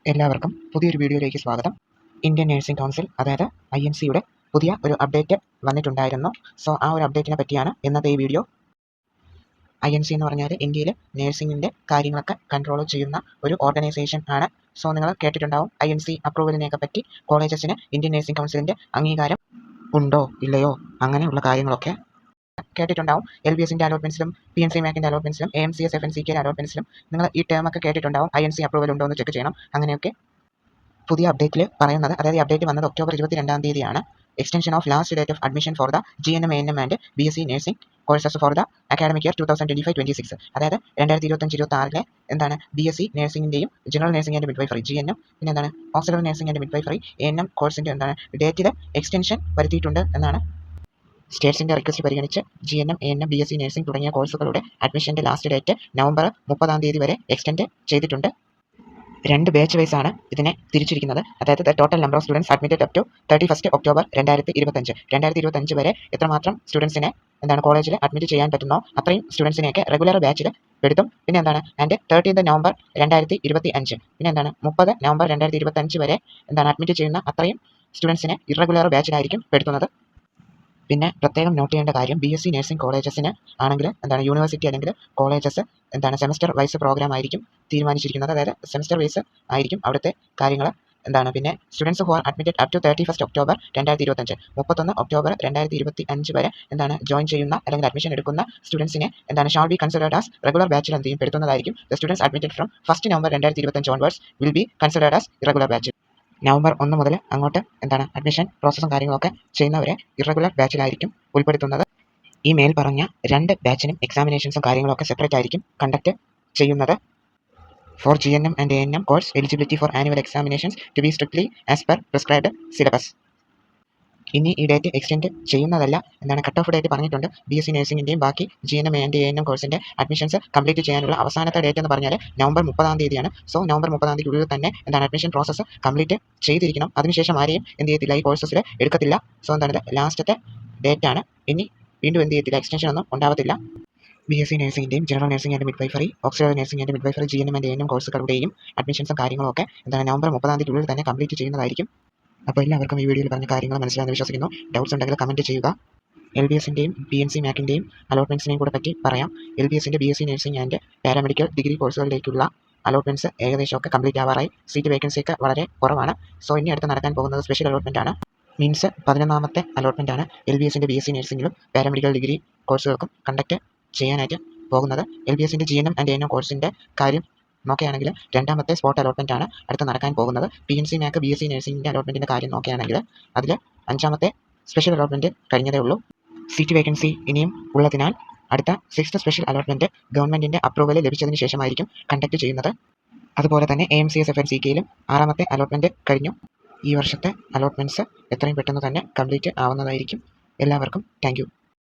എല്ലാവർക്കും പുതിയൊരു വീഡിയോയിലേക്ക് സ്വാഗതം. ഇന്ത്യൻ നഴ്സിംഗ് കൗൺസിൽ അതായത് INC-യുടെ പുതിയ ഒരു അപ്ഡേറ്റ് വന്നിട്ടുണ്ടായിരുന്നു. സോ ആ ഒരു അപ്ഡേറ്റിനെ പറ്റിയാണ് ഇന്നത്തെ ഈ വീഡിയോ. INC എന്ന് പറഞ്ഞാൽ ഇന്ത്യയിൽ നഴ്സിംഗിൻ്റെ കാര്യങ്ങളൊക്കെ കൺട്രോൾ ചെയ്യുന്ന ഒരു ഓർഗനൈസേഷൻ ആണ്. സോ നിങ്ങൾ കേട്ടിട്ടുണ്ടാവും INC അപ്രൂവലിനെയൊക്കെ പറ്റി. കോളേജസിന് ഇന്ത്യൻ നഴ്സിംഗ് കൗൺസിലിൻ്റെ അംഗീകാരം ഉണ്ടോ ഇല്ലയോ അങ്ങനെയുള്ള കാര്യങ്ങളൊക്കെ കേട്ടിട്ടുണ്ടാവും. LBSൻ്റെ അലോട്ട്മെൻറ്റ്സിലും PNC മാക്കിൻ്റെ അലോട്ട്മെൻറ്റ്സിലും AMCS FNCK അലോട്ട്മെൻറ്റ്സിലും നിങ്ങൾ ഈ ടേമൊക്കെ കേട്ടിട്ടുണ്ടാവും. INC അപ്രൂവൽ ഉണ്ടോ എന്ന് ചെക്ക് ചെയ്യണം അങ്ങനെയൊക്കെ. പുതിയ അപ്ഡേറ്റിൽ പറയുന്നത്, അതായത് ഈ അപ്ഡേറ്റ് വന്നത് ഒക്ടോബർ 22-ാം തീയതിയാണ്. Extension of last date of admission for the GNM ANM and BSc nursing courses for the academic year 2025-26. അതായത് 2025-26 എന്താണ് BSc നഴ്സിംഗിൻ്റെയും general nursing and midwifery GNM, പിന്നെ എന്താണ് auxiliary nursing and midwifery ANM കോഴ്സിൻ്റെ എന്താണ് ഡേറ്റിൽ എക്സ്റ്റൻഷൻ വരുത്തിയിട്ടുണ്ട് എന്നാണ്. സ്റ്റേറ്റ്സിൻ്റെ റിക്വസ്റ്റ് പരിഗണിച്ച് GNM ANM BSc നഴ്സിംഗ് തുടങ്ങിയ കോഴ്സുകളുടെ അഡ്മിഷൻ്റെ ലാസ്റ്റ് ഡേറ്റ് നവംബർ 30-ാം തീയതി വരെ എക്സ്റ്റെൻഡ് ചെയ്തിട്ടുണ്ട്. 2 ബാച്ച് വൈസ് ആണ് ഇതിനെ തിരിച്ചിരിക്കുന്നത്. അതായത് total number of students admitted up to 31 October 2025. 2025 വരെ എത്രമാത്രം സ്റ്റുഡൻസിനെ എന്താണ് കോളേജിൽ അഡ്മിറ്റ് ചെയ്യാൻ പറ്റുന്നോ അത്രയും സ്റ്റുഡൻസിനെയൊക്കെ റെഗുലർ ബാച്ചിൽ പെടുത്തും. പിന്നെ എന്താണ് ആൻഡ് 30 നവംബർ 2025, പിന്നെ എന്താണ് 30 നവംബർ 2025 വരെ എന്താണ് അഡ്മിറ്റ് ചെയ്യുന്ന അത്രയും സ്റ്റുഡൻസിനെ ഇറഗുലർ ബാച്ചിലായിരിക്കും പെടുത്തുന്നത്. പിന്നെ പ്രത്യേകം നോട്ട് ചെയ്യേണ്ട കാര്യം, BSc നഴ്സിംഗ് കോളേജസിന് ആണെങ്കിൽ എന്താണ് യൂണിവേഴ്സിറ്റി അല്ലെങ്കിൽ കോളേജസ് എന്താണ് സെമസ്റ്റർ വൈസ് പ്രോഗ്രാം ആയിരിക്കും തീരുമാനിച്ചിരിക്കുന്നത്. അതായത് സെമസ്റ്റർ വൈസ് ആയിരിക്കും അവിടുത്തെ കാര്യങ്ങൾ എന്താണ്. പിന്നെ students who are admitted up to 31 October 2025, 31 October 2025 വരെ എന്താണ് ജോയിൻ ചെയ്യുന്ന അല്ലെങ്കിൽ അഡ്മിഷൻ എടുക്കുന്ന സ്റ്റുഡൻസിനെ എന്താണ് shall be considered as regular ബാച്ചിൽ എന്ത് ചെയ്യും പെടുത്തുന്നതായിരിക്കും. The students admitted from 1 November 2025 onwards will be considered as irregular batch. November 1 മുതൽ അങ്ങോട്ട് എന്താണ് അഡ്മിഷൻ പ്രോസസ്സും കാര്യങ്ങളൊക്കെ ചെയ്യുന്നവരെ ഇറഗുലർ ബാച്ചിലായിരിക്കും ഉൾപ്പെടുത്തുന്നത്. ഈ മേൽ പറഞ്ഞ 2 ബാച്ചിനും എക്സാമിനേഷൻസും കാര്യങ്ങളൊക്കെ സെപ്പറേറ്റ് ആയിരിക്കും കണ്ടക്ട് ചെയ്യുന്നത്. For GNM and ANM course eligibility for annual examinations to be strictly as per prescribed syllabus. ഇനി ഈ ഡേറ്റ് എക്സ്റ്റെൻഡ് ചെയ്യുന്നതല്ല, എന്താണ് കട്ട് ഓഫ് ഡേറ്റ് പറഞ്ഞിട്ടുണ്ട്. BSc നഴ്സിംഗിൻ്റെയും ബാക്കി GNM ആൻഡ് ANM കോഴ്സിൻ്റെ അഡ്മിഷൻസ് കംപ്ലീറ്റ് ചെയ്യാനുള്ള അവസാനത്തെ ഡേറ്റ് എന്ന് പറഞ്ഞാൽ നവംബർ 30-ാം തീയതിയാണ്. സോ നവംബർ 30-ാം തീയതിക്കുള്ളിൽ തന്നെ എന്താണ് അഡ്മിഷൻ പ്രോസസ്സ് കംപ്ലീറ്റ് ചെയ്തിരിക്കണം. അതിനുശേഷം ആരെയും എന്ത് ചെയ്യത്തില്ല, ഈ കോഴ്സസിൽ എടുക്കത്തില്ല. സോ എന്താണ് ലാസ്റ്റത്തെ ഡേറ്റ് ആണ്. ഇനി വീണ്ടും എന്ത് ചെയ്യത്തില്ല, എക്സ്റ്റൻഷൻ ഒന്നും ഉണ്ടാവത്തില്ല. BSc നഴ്സിംഗിൻ്റെയും general nursing and midwifery, auxiliary nursing and midwifery GNM and ANM കോഴ്സുകളുടെയും അഡ്മിഷൻസും കാര്യങ്ങളൊക്കെ എന്താണ് നവംബർ 30-ാം തീയതിക്കുള്ളിൽ തന്നെ കംപ്ലീറ്റ് ചെയ്യുന്നതായിരിക്കും. അപ്പോൾ എല്ലാവർക്കും ഈ വീഡിയോയിൽ പറഞ്ഞ കാര്യങ്ങൾ മനസ്സിലായെന്ന് വിശ്വസിക്കുന്നു. ഡൗട്ട്സ് ഉണ്ടെങ്കിൽ കമൻറ്റ് ചെയ്യുക. LBSൻ്റെയും PNC മാക്കിൻ്റെയും അലോട്ട്മെൻറ്റ്സിനെയും കൂടെ പറ്റി പറയാം. LBSൻ്റെ BSc nursing and paramedical degree കോഴ്സുകളിലേക്കുള്ള അലോട്ട്മെൻറ്റ്സ് ഏകദേശമൊക്കെ കംപ്ലീറ്റ് ആവാറായി. സീറ്റ് വേക്കൻസിയൊക്കെ വളരെ കുറവാണ്. സോ ഇനി അടുത്ത് നടക്കാൻ പോകുന്നത് സ്പെഷ്യൽ അലോട്ട്മെൻ്റ് ആണ്. മീൻസ് 11ാമത്തെ അലോട്ട്മെൻ്റ് ആണ് LBSൻ്റെ BSc നഴ്സിംഗിലും പാരാമെഡിക്കൽ ഡിഗ്രി കോഴ്സുകൾക്കും കണ്ടക്ട് ചെയ്യാനായിട്ട് പോകുന്നത്. LBSൻ്റെ GNM ആൻഡ് ANM കോഴ്സിൻ്റെ കാര്യം നോക്കുകയാണെങ്കിൽ 2ാമത്തെ സ്പോട്ട് അലോട്ട്മെൻ്റ് ആണ് അടുത്ത് നടക്കാൻ പോകുന്നത്. PNC മാക്ക് BSc നഴ്സിംഗിൻ്റെ അലോട്ട്മെൻറ്റിൻ്റെ കാര്യം നോക്കുകയാണെങ്കിൽ അതിൽ 5ാമത്തെ സ്പെഷ്യൽ അലോട്ട്മെൻറ്റ് കഴിഞ്ഞതേ ഉള്ളൂ. സീറ്റ് വേക്കൻസി ഇനിയും ഉള്ളതിനാൽ അടുത്ത 6th സ്പെഷ്യൽ അലോട്ട്മെൻറ്റ് ഗവൺമെൻറ്റിൻ്റെ അപ്രൂവൽ ലഭിച്ചതിന് ശേഷമായിരിക്കും കണ്ടക്ട് ചെയ്യുന്നത്. അതുപോലെ തന്നെ AMCS FNCKയിലും 6ാമത്തെ അലോട്ട്മെൻറ്റ് കഴിഞ്ഞു. ഈ വർഷത്തെ അലോട്ട്മെൻറ്റ്സ് എത്രയും പെട്ടെന്ന് തന്നെ കംപ്ലീറ്റ് ആവുന്നതായിരിക്കും. എല്ലാവർക്കും താങ്ക് യു.